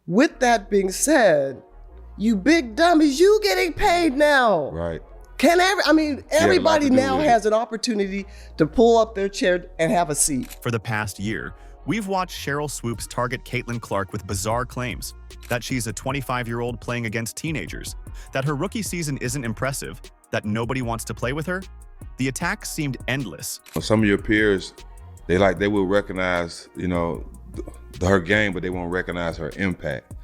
with that being said, you big dummies, you getting paid now. Right. Everybody now has an opportunity to pull up their chair and have a seat. For the past year, we've watched Sheryl Swoopes target Caitlin Clark with bizarre claims that she's a 25-year-old playing against teenagers, that her rookie season isn't impressive, that nobody wants to play with her. The attacks seemed endless. Some of your peers, they will recognize, her game, but they won't recognize her impact.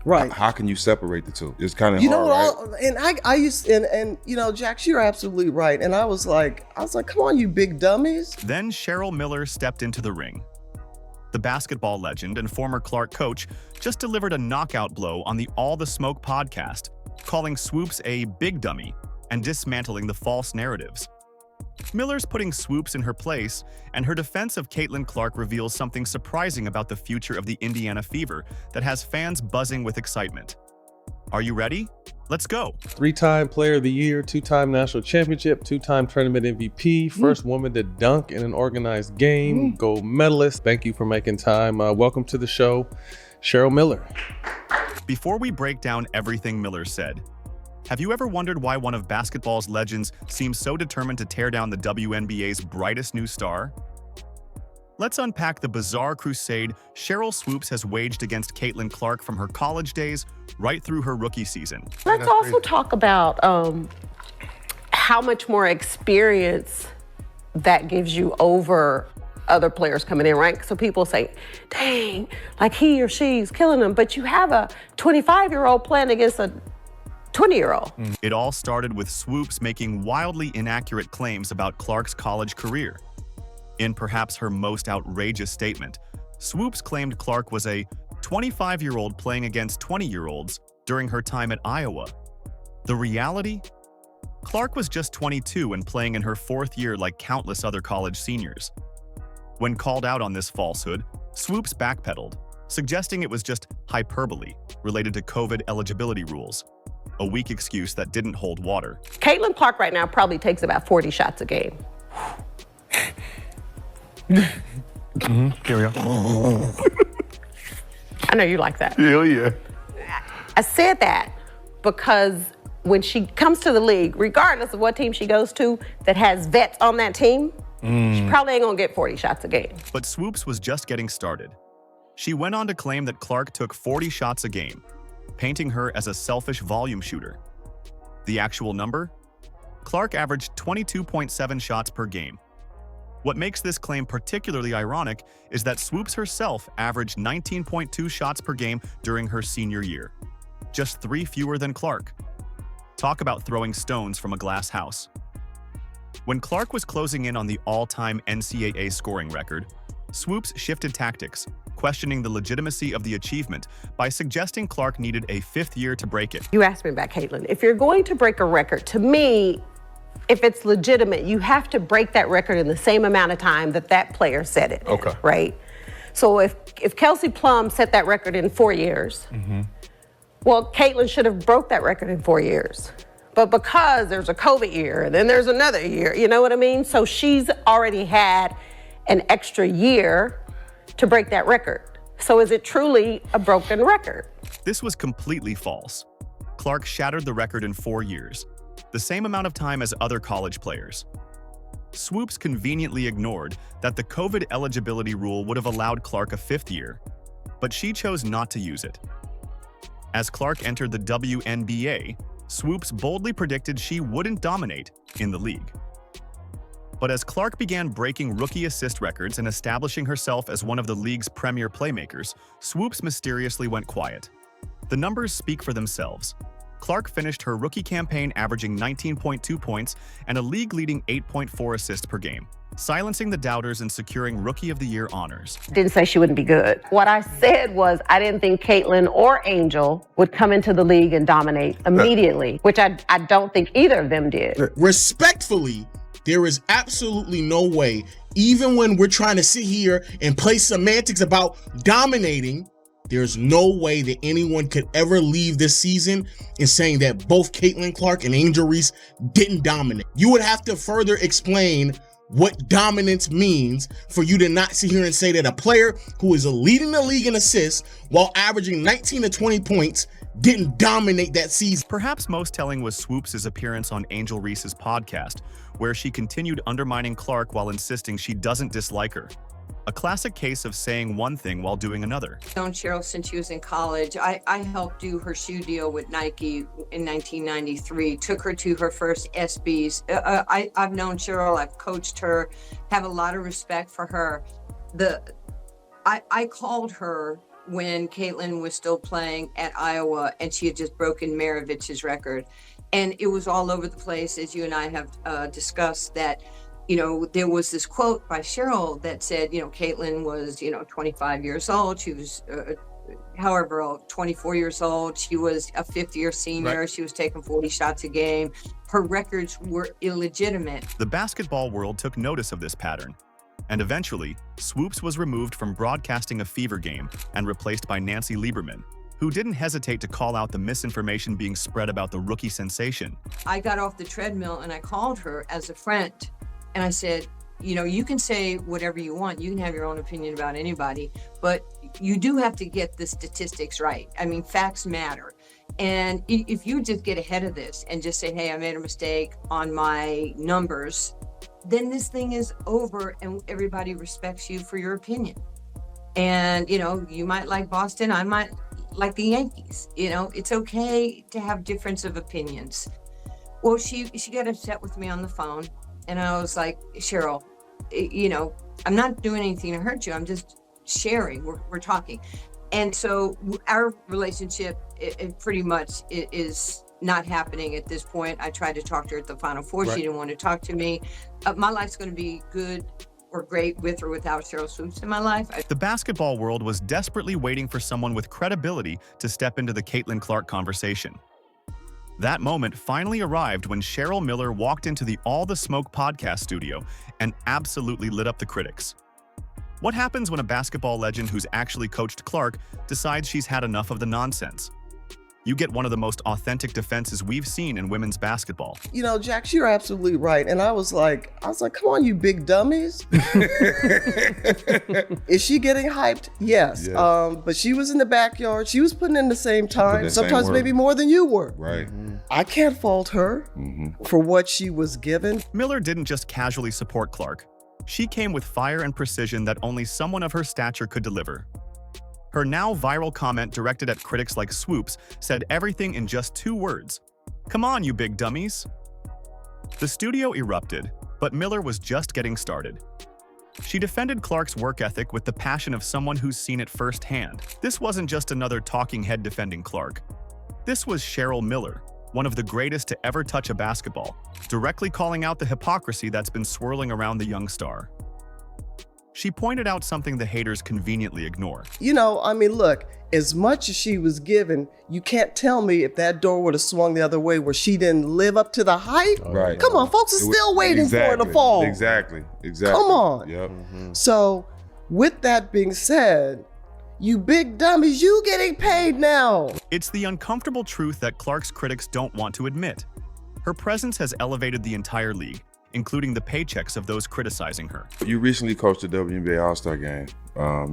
Right. How can you separate the two? It's kind of hard, right? And I used, Jax, you're absolutely right. And I was like, come on, you big dummies. Then Cheryl Miller stepped into the ring. The basketball legend and former Clark coach just delivered a knockout blow on the All the Smoke podcast, calling Swoopes a big dummy and dismantling the false narratives. Miller's putting Swoopes in her place, and her defense of Caitlin Clark reveals something surprising about the future of the Indiana Fever that has fans buzzing with excitement. Are you ready? Let's go. 3-time Player of the Year, 2-time National Championship, 2-time Tournament MVP, first woman to dunk in an organized game, gold medalist. Thank you for making time. Welcome to the show, Cheryl Miller. Before we break down everything Miller said, have you ever wondered why one of basketball's legends seems so determined to tear down the WNBA's brightest new star? Let's unpack the bizarre crusade Sheryl Swoopes has waged against Caitlin Clark from her college days right through her rookie season. Let's also talk about how much more experience that gives you over other players coming in, right? So people say, dang, like he or she's killing them, but you have a 25-year-old playing against a 20-year-old. It all started with Swoopes making wildly inaccurate claims about Clark's college career. In perhaps her most outrageous statement, Swoopes claimed Clark was a 25-year-old playing against 20-year-olds during her time at Iowa. The reality? Clark was just 22 and playing in her fourth year like countless other college seniors. When called out on this falsehood, Swoopes backpedaled, suggesting it was just hyperbole related to COVID eligibility rules. A weak excuse that didn't hold water. Caitlin Clark right now probably takes about 40 shots a game. Here we go. I know you like that. Hell yeah. I said that because when she comes to the league, regardless of what team she goes to that has vets on that team, she probably ain't gonna get 40 shots a game. But Swoopes was just getting started. She went on to claim that Clark took 40 shots a game, painting her as a selfish volume shooter. The actual number? Clark averaged 22.7 shots per game. What makes this claim particularly ironic is that Swoopes herself averaged 19.2 shots per game during her senior year, just 3 fewer than Clark. Talk about throwing stones from a glass house. When Clark was closing in on the all-time NCAA scoring record, Swoopes shifted tactics, questioning the legitimacy of the achievement by suggesting Clark needed a 5th year to break it. You asked me about Caitlin. If you're going to break a record, to me, if it's legitimate, you have to break that record in the same amount of time that that player set it. Okay. Right? So if Kelsey Plum set that record in 4 years, well, Caitlin should have broke that record in 4 years. But because there's a COVID year and then there's another year, you know what I mean? So she's already had an extra year to break that record. So is it truly a broken record? This was completely false. Clark shattered the record in 4 years, the same amount of time as other college players. Swoopes conveniently ignored that the COVID eligibility rule would have allowed Clark a 5th year, but she chose not to use it. As Clark entered the WNBA, Swoopes boldly predicted she wouldn't dominate in the league. But as Clark began breaking rookie assist records and establishing herself as one of the league's premier playmakers, Swoopes mysteriously went quiet. The numbers speak for themselves. Clark finished her rookie campaign averaging 19.2 points and a league-leading 8.4 assists per game, silencing the doubters and securing Rookie of the Year honors. Didn't say she wouldn't be good. What I said was I didn't think Caitlin or Angel would come into the league and dominate immediately, which I don't think either of them did. Respectfully, there is absolutely no way, even when we're trying to sit here and play semantics about dominating, there's no way that anyone could ever leave this season in saying that both Caitlin Clark and Angel Reese didn't dominate. You would have to further explain what dominance means for you to not sit here and say that a player who is leading the league in assists while averaging 19 to 20 points didn't dominate that season. Perhaps most telling was Swoopes' appearance on Angel Reese's podcast, where she continued undermining Clark while insisting she doesn't dislike her. A classic case of saying one thing while doing another. I've known Cheryl since she was in college. I helped do her shoe deal with Nike in 1993, took her to her first SBs. I've known Cheryl, I've coached her, have a lot of respect for her. I called her when Caitlin was still playing at Iowa and she had just broken Maravich's record. And it was all over the place, as you and I have discussed, that there was this quote by Cheryl that said, Caitlin was, 25 years old. She was, 24 years old. She was a fifth-year senior. Right. She was taking 40 shots a game. Her records were illegitimate. The basketball world took notice of this pattern. And eventually, Swoopes was removed from broadcasting a Fever game and replaced by Nancy Lieberman, who didn't hesitate to call out the misinformation being spread about the rookie sensation. I got off the treadmill and I called her as a friend. And I said, you can say whatever you want. You can have your own opinion about anybody, but you do have to get the statistics right. I mean, facts matter. And if you just get ahead of this and just say, hey, I made a mistake on my numbers, then this thing is over and everybody respects you for your opinion. And, you might like Boston. I might like the Yankees. It's okay to have difference of opinions. Well, she got upset with me on the phone. And I was like, Cheryl, I'm not doing anything to hurt you. I'm just sharing. We're talking. And so our relationship it pretty much is not happening at this point. I tried to talk to her at the Final Four. Right. She didn't want to talk to me. My life's going to be good or great with or without Sheryl Swoopes in my life. The basketball world was desperately waiting for someone with credibility to step into the Caitlin Clark conversation. That moment finally arrived when Cheryl Miller walked into the All the Smoke podcast studio and absolutely lit up the critics. What happens when a basketball legend who's actually coached Clark decides she's had enough of the nonsense? You get one of the most authentic defenses we've seen in women's basketball. Jax, you're absolutely right. And I was like, come on, you big dummies. Is she getting hyped? Yes. But she was in the backyard. She was putting in the same time, sometimes maybe more than you were. Right. I can't fault her for what she was given. Miller didn't just casually support Clark. She came with fire and precision that only someone of her stature could deliver. Her now viral comment directed at critics like Swoopes said everything in just 2 words. Come on, you big dummies. The studio erupted, but Miller was just getting started. She defended Clark's work ethic with the passion of someone who's seen it firsthand. This wasn't just another talking head defending Clark. This was Cheryl Miller, one of the greatest to ever touch a basketball, directly calling out the hypocrisy that's been swirling around the young star. She pointed out something the haters conveniently ignore. Look, as much as she was given, you can't tell me if that door would have swung the other way where she didn't live up to the hype. Right. Come on, folks are still waiting for her to fall. Exactly. Come on. Yep. So, with that being said, you big dummies, you getting paid now. It's the uncomfortable truth that Clark's critics don't want to admit. Her presence has elevated the entire league, including the paychecks of those criticizing her. You recently coached the WNBA All-Star game.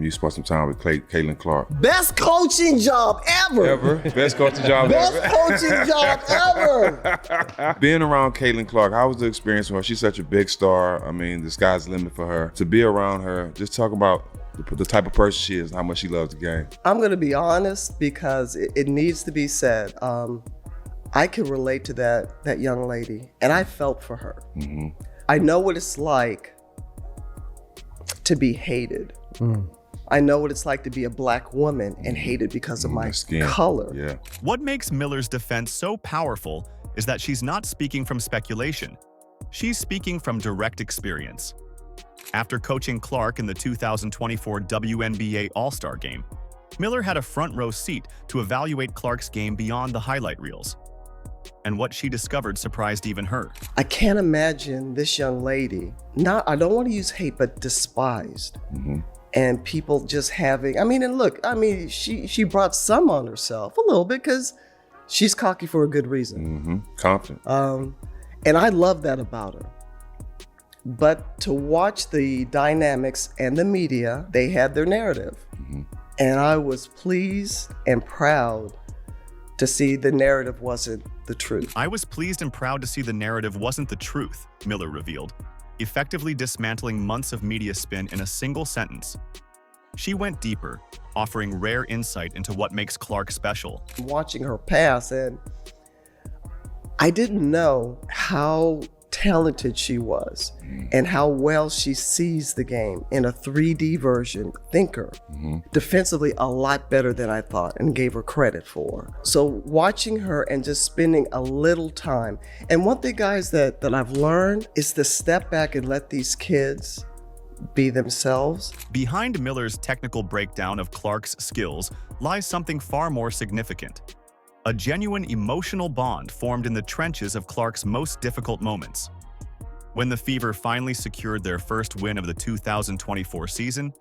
You spent some time with Caitlin Clark. Best coaching job ever. Best coaching job Best ever. coaching job ever. Being around Caitlin Clark, how was the experience with her? She's such a big star. I mean, the sky's the limit for her. To be around her, just talk about the type of person she is and how much she loves the game. I'm going to be honest because it needs to be said. I can relate to that young lady, and I felt for her. I know what it's like to be hated. I know what it's like to be a Black woman and hated because of my color. Yeah. What makes Miller's defense so powerful is that she's not speaking from speculation. She's speaking from direct experience. After coaching Clark in the 2024 WNBA All-Star Game, Miller had a front-row seat to evaluate Clark's game beyond the highlight reels. And what she discovered surprised even her. I can't imagine this young lady, I don't want to use hate, but despised. And people just having, she brought some on herself a little bit because she's cocky for a good reason. Confident. And I love that about her. But to watch the dynamics and the media, they had their narrative. And I was pleased and proud to see the narrative wasn't the truth. I was pleased and proud to see the narrative wasn't the truth, Miller revealed, effectively dismantling months of media spin in a single sentence. She went deeper, offering rare insight into what makes Clark special. Watching her pass, and I didn't know how talented she was and how well she sees the game in a 3D version, thinker. Defensively, a lot better than I thought and gave her credit for. So watching her and just spending a little time. And one thing, guys, that I've learned is to step back and let these kids be themselves. Behind Miller's technical breakdown of Clark's skills lies something far more significant. A genuine emotional bond formed in the trenches of Clark's most difficult moments. When the Fever finally secured their first win of the 2024 season,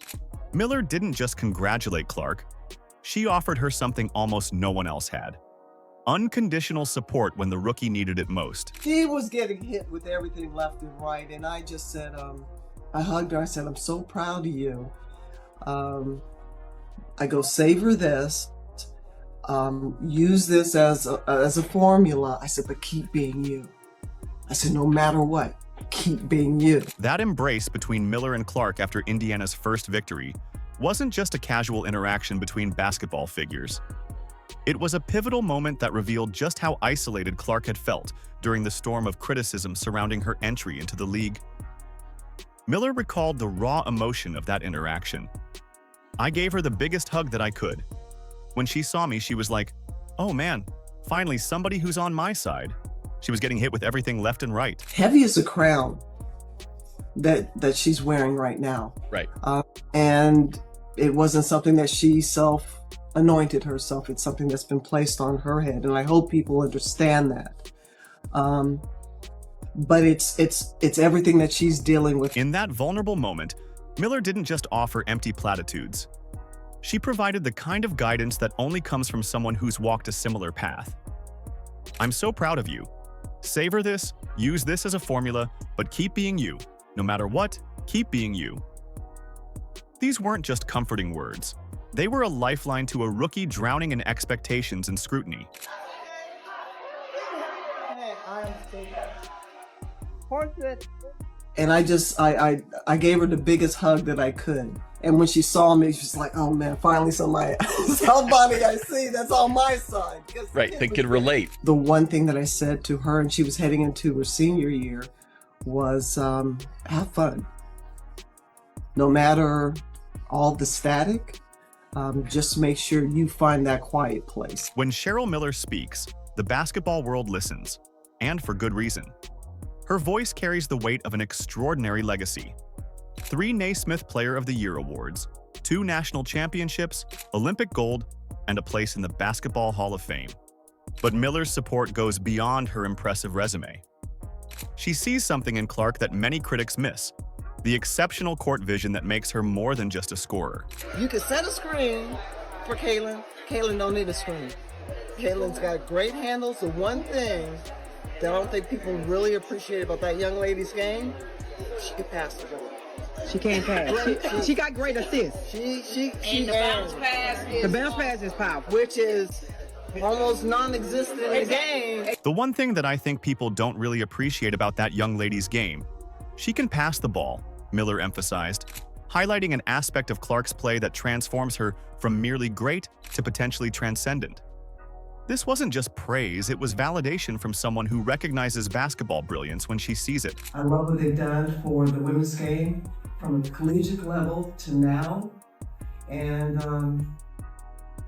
Miller didn't just congratulate Clark, she offered her something almost no one else had: unconditional support when the rookie needed it most. She was getting hit with everything left and right, and I just said, I hugged her, I said, I'm so proud of you. I go, savor this. Use this as a formula. I said, but keep being you. I said, no matter what, keep being you. That embrace between Miller and Clark after Indiana's first victory wasn't just a casual interaction between basketball figures. It was a pivotal moment that revealed just how isolated Clark had felt during the storm of criticism surrounding her entry into the league. Miller recalled the raw emotion of that interaction. I gave her the biggest hug that I could. When she saw me, she was like, oh man, finally somebody who's on my side. She was getting hit with everything left and right. Heavy as a crown that she's wearing right now. Right. And it wasn't something that she self-anointed herself. It's something that's been placed on her head. And I hope people understand that. But it's everything that she's dealing with. In that vulnerable moment, Miller didn't just offer empty platitudes. She provided the kind of guidance that only comes from someone who's walked a similar path. I'm so proud of you. Savor this, use this as a formula, but keep being you. No matter what, keep being you. These weren't just comforting words. They were a lifeline to a rookie drowning in expectations and scrutiny. And I gave her the biggest hug that I could. And when she saw me, she's like, oh man, finally somebody I see that's on my side. Right, they can relate. The one thing that I said to her, and she was heading into her senior year, was have fun. No matter all the static, just make sure you find that quiet place. When Cheryl Miller speaks, the basketball world listens, and for good reason. Her voice carries the weight of an extraordinary legacy. 3 Naismith Player of the Year awards, 2 national championships, Olympic gold, and a place in the Basketball Hall of Fame. But Miller's support goes beyond her impressive resume. She sees something in Clark that many critics miss: the exceptional court vision that makes her more than just a scorer. You can set a screen for Kaylin. Kaylin don't need a screen. Kaylin's got great handles. The one thing that I don't think people really appreciate about that young lady's game, she can pass the ball. She can't pass. She got great assists. And the bounce pass is powerful, which is almost non-existent in the game. The one thing that I think people don't really appreciate about that young lady's game, she can pass the ball, Miller emphasized, highlighting an aspect of Clark's play that transforms her from merely great to potentially transcendent. This wasn't just praise, it was validation from someone who recognizes basketball brilliance when she sees it. I love what they've done for the women's game from a collegiate level to now, and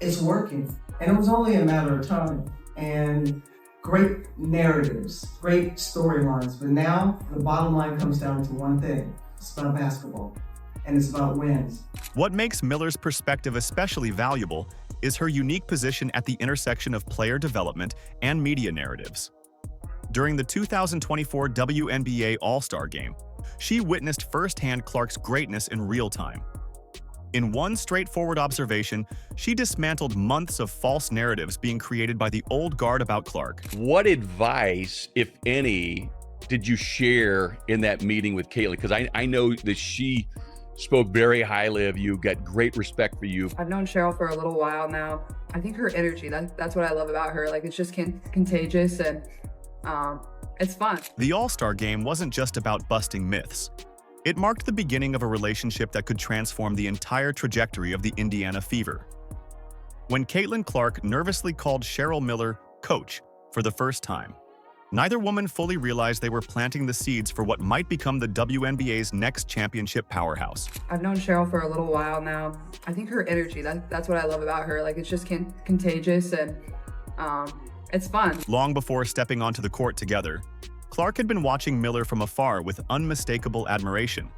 it's working. And it was only a matter of time. And great narratives, great storylines, but now the bottom line comes down to one thing: it's about basketball, and it's about wins. What makes Miller's perspective especially valuable is her unique position at the intersection of player development and media narratives. During the 2024 WNBA All-Star Game, she witnessed firsthand Clark's greatness in real time. In one straightforward observation, she dismantled months of false narratives being created by the old guard about Clark. What advice, if any, did you share in that meeting with Caitlin? Because I know that she spoke very highly of you, got great respect for you. I've known Cheryl for a little while now. I think her energy, that's what I love about her. Like, it's just contagious, and it's fun. The All-Star Game wasn't just about busting myths. It marked the beginning of a relationship that could transform the entire trajectory of the Indiana Fever. When Caitlin Clark nervously called Cheryl Miller coach for the first time, neither woman fully realized they were planting the seeds for what might become the WNBA's next championship powerhouse. I've known Cheryl for a little while now. I think her energy, that's what I love about her. Like, it's just contagious, and it's fun. Long before stepping onto the court together, Clark had been watching Miller from afar with unmistakable admiration.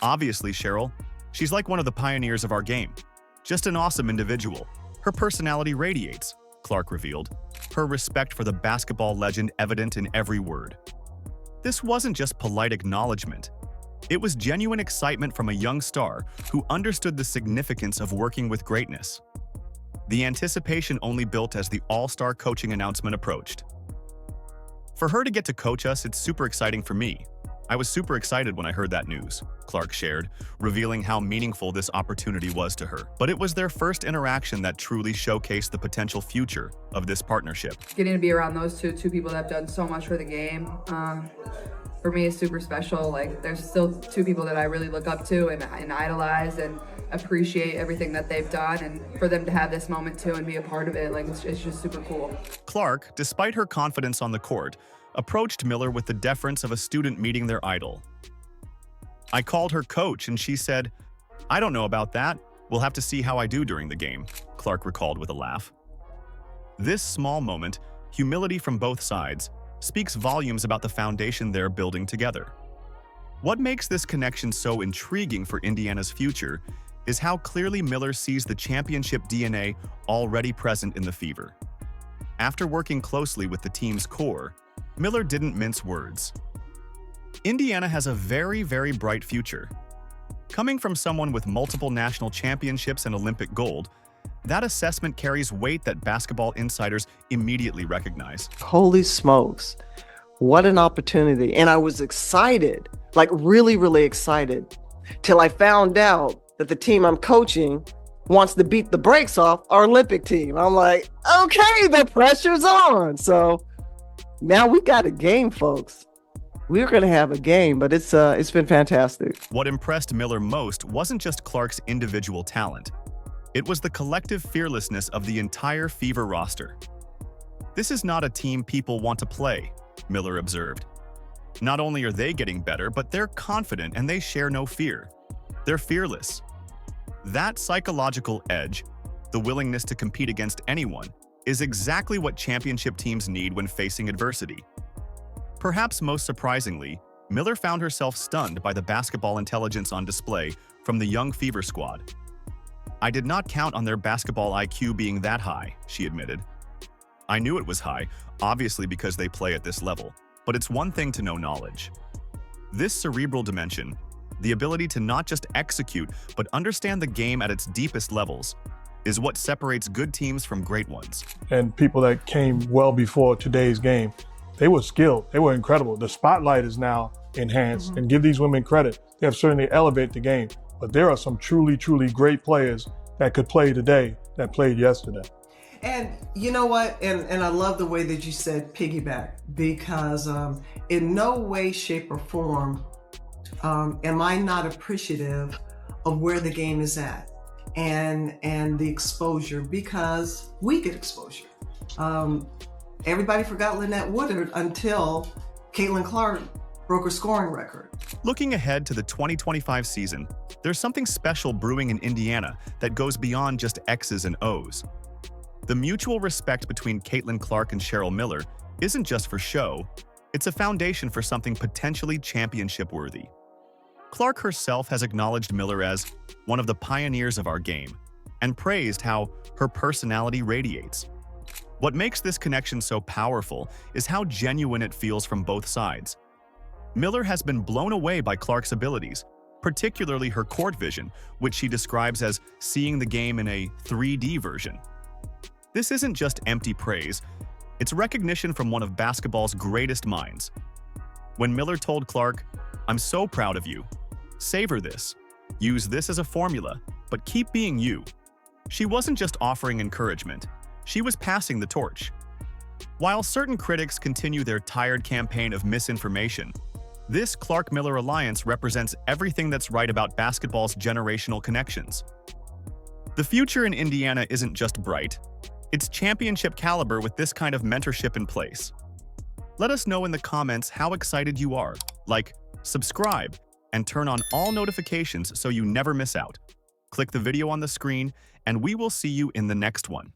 Obviously, Cheryl, she's like one of the pioneers of our game. Just an awesome individual. Her personality radiates, Clark revealed, her respect for the basketball legend evident in every word. This wasn't just polite acknowledgement. It was genuine excitement from a young star who understood the significance of working with greatness. The anticipation only built as the All-Star coaching announcement approached. For her to get to coach us, it's super exciting for me. I was super excited when I heard that news, Clark shared, revealing how meaningful this opportunity was to her. But it was their first interaction that truly showcased the potential future of this partnership. Getting to be around those two people that have done so much for the game, for me is super special. Like, there's still two people that I really look up to and idolize and appreciate everything that they've done, and for them to have this moment too and be a part of it, like, it's just super cool. Clark, despite her confidence on the court, approached Miller with the deference of a student meeting their idol. I called her coach and she said, "I don't know about that. We'll have to see how I do during the game," Clark recalled with a laugh. This small moment, humility from both sides, speaks volumes about the foundation they're building together. What makes this connection so intriguing for Indiana's future is how clearly Miller sees the championship DNA already present in the Fever. After working closely with the team's core, Miller didn't mince words. Indiana has a very, very bright future. Coming from someone with multiple national championships and Olympic gold, that assessment carries weight that basketball insiders immediately recognize. Holy smokes, what an opportunity. And I was excited, like really, really excited, till I found out that the team I'm coaching wants to beat the brakes off our Olympic team. I'm like, okay, the pressure's on. So now we got a game, folks. We're going to have a game, but it's been fantastic. What impressed Miller most wasn't just Clark's individual talent. It was the collective fearlessness of the entire Fever roster. "This is not a team people want to play," Miller observed. "Not only are they getting better, but they're confident and they share no fear. They're fearless." That psychological edge, the willingness to compete against anyone, is exactly what championship teams need when facing adversity. Perhaps most surprisingly, Miller found herself stunned by the basketball intelligence on display from the young Fever squad. "I did not count on their basketball IQ being that high," she admitted. "I knew it was high, obviously because they play at this level, but it's one thing to know knowledge. This cerebral dimension, the ability to not just execute, but understand the game at its deepest levels, is what separates good teams from great ones." And people that came well before today's game, they were skilled, they were incredible. The spotlight is now enhanced, and give these women credit. They have certainly elevated the game, but there are some truly, truly great players that could play today that played yesterday. And you know what? And I love the way that you said piggyback, because in no way, shape, or form am I not appreciative of where the game is at and the exposure, because we get exposure. Everybody forgot Lynette Woodard until Caitlin Clark broke her scoring record. Looking ahead to the 2025 season, there's something special brewing in Indiana that goes beyond just X's and O's. The mutual respect between Caitlin Clark and Cheryl Miller isn't just for show, it's a foundation for something potentially championship-worthy. Clark herself has acknowledged Miller as one of the pioneers of our game and praised how her personality radiates. What makes this connection so powerful is how genuine it feels from both sides. Miller has been blown away by Clark's abilities, particularly her court vision, which she describes as seeing the game in a 3D version. This isn't just empty praise, it's recognition from one of basketball's greatest minds. when Miller told Clark, "I'm so proud of you. Savor this. Use this as a formula, but keep being you." She wasn't just offering encouragement, she was passing the torch. While certain critics continue their tired campaign of misinformation, this Clark-Miller alliance represents everything that's right about basketball's generational connections. The future in Indiana isn't just bright, it's championship caliber with this kind of mentorship in place. Let us know in the comments how excited you are. Like, subscribe, and turn on all notifications so you never miss out. Click the video on the screen, and we will see you in the next one.